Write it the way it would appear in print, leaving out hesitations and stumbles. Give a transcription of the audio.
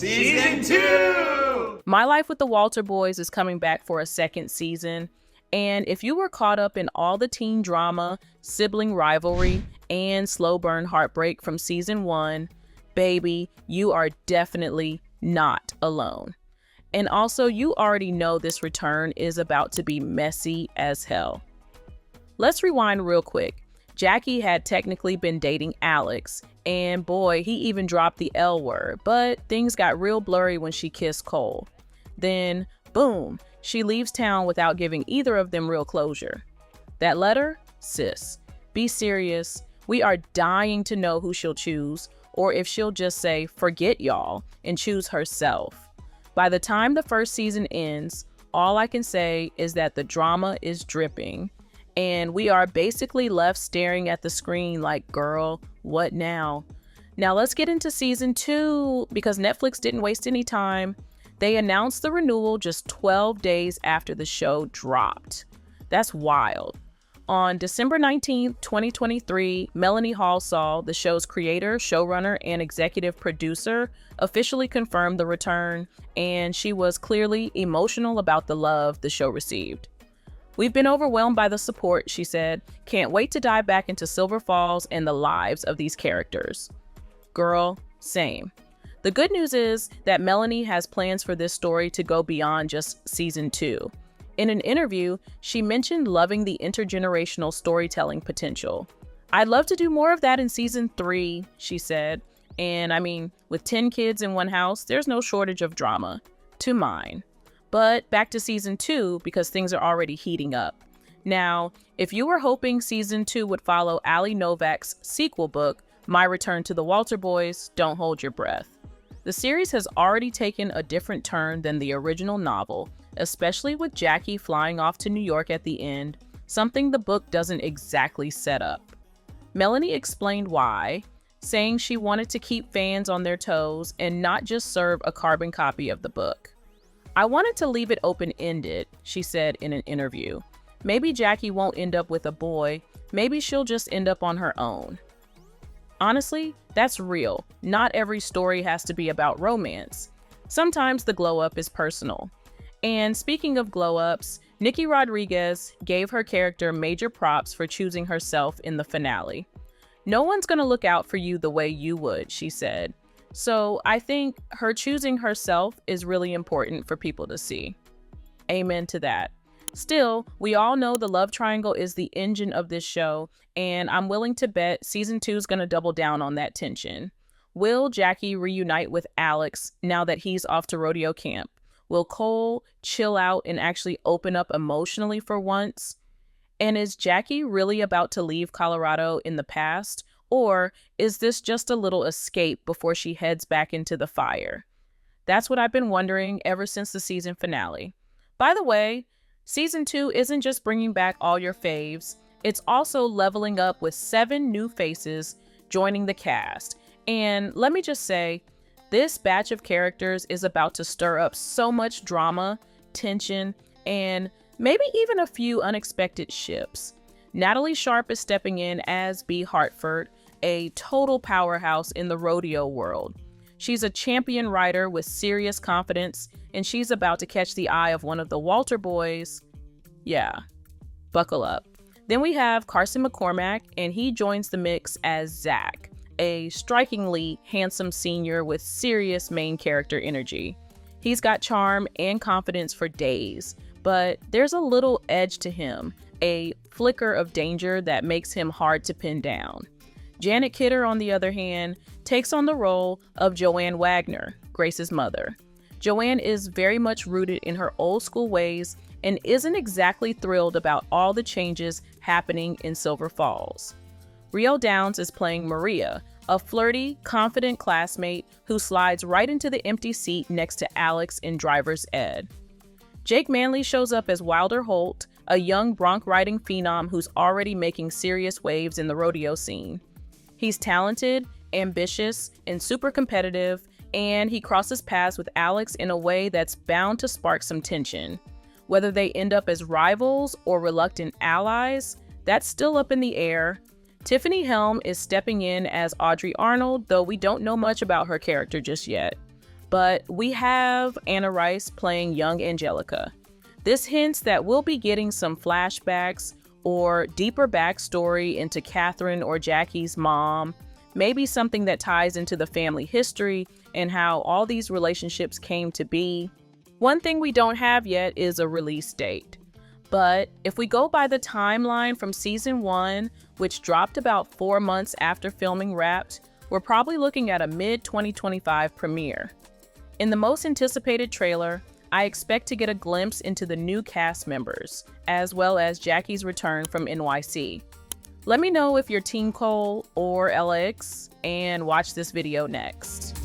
Season 2! My Life with the Walter Boys is coming back for a second season. And if you were caught up in all the teen drama, sibling rivalry, and slow burn heartbreak from season 1, baby, you are definitely not alone. And also, you already know this return is about to be messy as hell. Let's rewind real quick. Jackie had technically been dating Alex, and boy, he even dropped the L word, but things got real blurry when she kissed Cole. Then, boom, she leaves town without giving either of them real closure. That letter? Sis, be serious. We are dying to know who she'll choose, or if she'll just say, forget y'all, and choose herself. By the time the first season ends, all I can say is that the drama is dripping, and we are basically left staring at the screen like, girl, what now? Now let's get into season 2, because Netflix didn't waste any time. They announced the renewal just 12 days after the show dropped. That's wild. On December 19th, 2023, Melanie Halsall, the show's creator, showrunner, and executive producer, officially confirmed the return, and she was clearly emotional about the love the show received. We've been overwhelmed by the support, she said. Can't wait to dive back into Silver Falls and the lives of these characters. Girl, same. The good news is that Melanie has plans for this story to go beyond just season 2. In an interview, she mentioned loving the intergenerational storytelling potential. I'd love to do more of that in season 3, she said. And I mean, with 10 kids in one house, there's no shortage of drama. To mine. But back to season 2, because things are already heating up. Now, if you were hoping season 2 would follow Ali Novak's sequel book, My Return to the Walter Boys, don't hold your breath. The series has already taken a different turn than the original novel, especially with Jackie flying off to New York at the end, something the book doesn't exactly set up. Melanie explained why, saying she wanted to keep fans on their toes and not just serve a carbon copy of the book. I wanted to leave it open-ended, she said in an interview. Maybe Jackie won't end up with a boy, maybe she'll just end up on her own. Honestly, that's real. Not every story has to be about romance. Sometimes the glow-up is personal. And speaking of glow-ups, Nikki Rodriguez gave her character major props for choosing herself in the finale. No one's gonna look out for you the way you would, she said. So I think her choosing herself is really important for people to see. Amen to that. Still, we all know the love triangle is the engine of this show, and I'm willing to bet season 2 is going to double down on that tension. Will Jackie reunite with Alex now that he's off to rodeo camp? Will Cole chill out and actually open up emotionally for once? And is Jackie really about to leave Colorado in the past? Or is this just a little escape before she heads back into the fire? That's what I've been wondering ever since the season finale. By the way, season 2 isn't just bringing back all your faves, it's also leveling up with 7 new faces joining the cast. And let me just say, this batch of characters is about to stir up so much drama, tension, and maybe even a few unexpected ships. Natalie Sharp is stepping in as Bea Hartford, a total powerhouse in the rodeo world. She's a champion rider with serious confidence, and she's about to catch the eye of one of the Walter boys. Yeah, buckle up. Then we have Carson McCormack, and he joins the mix as Zach, a strikingly handsome senior with serious main character energy. He's got charm and confidence for days, but there's a little edge to him, a flicker of danger that makes him hard to pin down. Janet Kidder, on the other hand, takes on the role of Joanne Wagner, Grace's mother. Joanne is very much rooted in her old school ways and isn't exactly thrilled about all the changes happening in Silver Falls. Riel Downs is playing Maria, a flirty, confident classmate who slides right into the empty seat next to Alex in driver's ed. Jake Manley shows up as Wilder Holt, a young bronc riding phenom who's already making serious waves in the rodeo scene. He's talented, ambitious, and super competitive, and he crosses paths with Alex in a way that's bound to spark some tension. Whether they end up as rivals or reluctant allies, that's still up in the air. Tiffany Helm is stepping in as Audrey Arnold, though we don't know much about her character just yet. but we have Anna Rice playing young Angelica. This hints that we'll be getting some flashbacks or deeper backstory into Catherine or Jackie's mom, maybe something that ties into the family history and how all these relationships came to be. One thing we don't have yet is a release date. But if we go by the timeline from season 1, which dropped about 4 months after filming wrapped, we're probably looking at a mid-2025 premiere. In the most anticipated trailer, I expect to get a glimpse into the new cast members, as well as Jackie's return from NYC. Let me know if you're Team Cole or LX, and watch this video next.